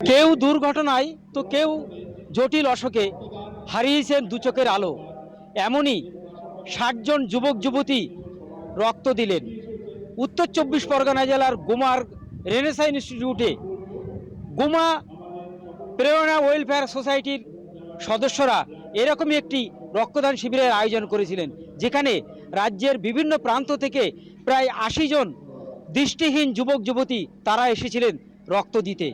কেউ দুর্ঘটনায় তো কেউ জটিল অসুখে হারিয়েছেন দু চোখের আলো। এমনই ৬০ জন যুবক যুবতী রক্ত দিলেন উত্তর ২৪ পরগনা জেলার গুমার রেনেসাঁ ইনস্টিটিউটে। গুমা প্রেরণা ওয়েলফেয়ার সোসাইটির সদস্যরা এরকমই একটি রক্তদান শিবিরের আয়োজন করেছিলেন, যেখানে রাজ্যের বিভিন্ন প্রান্ত থেকে প্রায় ৮০ জন দৃষ্টিহীন যুবক যুবতী তারা এসেছিলেন রক্ত দিতে।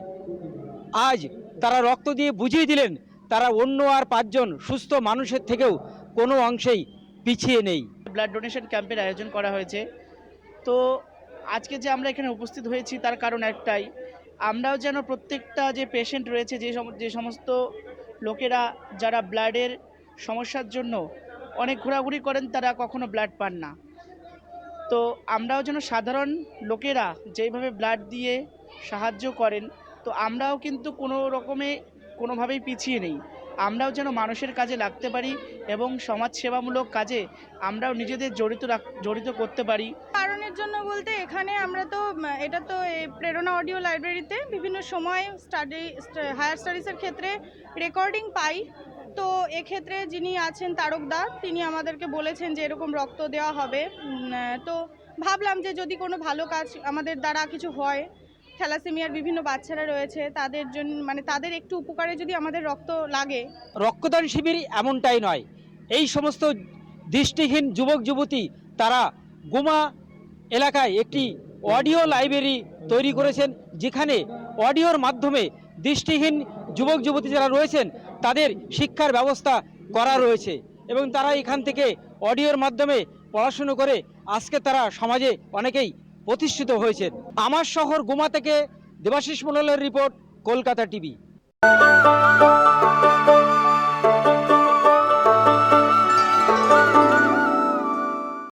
আজ তারা রক্ত দিয়ে বুঝিয়ে দিলেন তারা অন্য আর ৫ জন সুস্থ মানুষের থেকেও কোনো অংশেই পিছিয়ে নেই। ব্লাড ডোনেশন ক্যাম্পের আয়োজন করা হয়েছে। তো আজকে যে আমরা এখানে উপস্থিত হয়েছি তার কারণ একটাই, আমরাও যেন প্রত্যেকটা যে পেশেন্ট রয়েছে, যে সমস্ত লোকেরা যারা ব্লাডের সমস্যার জন্য অনেক ঘোরাঘুরি করেন, তারা কখনো ব্লাড পান না। তো আমরাও যেন সাধারণ লোকেরা যেইভাবে ব্লাড দিয়ে সাহায্য করেন, তো আমরাও কিন্তু কোনোভাবেই পিছিয়ে নেই। আমরাও যেন মানুষের কাজে লাগতে পারি এবং সমাজসেবামূলক কাজে আমরাও নিজেদের জড়িত করতে পারি। কারণের জন্য বলতে এখানে আমরা তো এটা তো প্রেরণা অডিও লাইব্রেরিতে বিভিন্ন সময় হায়ার স্টাডিজের ক্ষেত্রে রেকর্ডিং পাই। তো এক্ষেত্রে যিনি আছেন তারকদা, তিনি আমাদেরকে বলেছেন যে এরকম রক্ত দেওয়া হবে। তো ভাবলাম যে যদি কোনো ভালো কাজ আমাদের দ্বারা কিছু হয়, থ্যালাসেমিয়ার বিভিন্ন বাচ্চারা রয়েছে, তাদের জন্য তাদের একটু উপকারে যদি আমাদের রক্ত লাগে। রক্তদান শিবির এমনটাই নয়, এই সমস্ত দৃষ্টিহীন যুবক যুবতী তারা গুমা এলাকায় একটি অডিও লাইব্রেরি তৈরি করেছেন, যেখানে অডিওর মাধ্যমে দৃষ্টিহীন যুবক যুবতী যারা রয়েছেন তাদের শিক্ষার ব্যবস্থা করা রয়েছে এবং তারা এখান থেকে অডিওর মাধ্যমে পড়াশুনো করে আজকে তারা সমাজে অনেকেই প্রতিষ্ঠিত হয়েছেন। আমার শহর গুমা থেকে দেবাশিস মণ্ডলের রিপোর্ট, কলকাতা টিভি।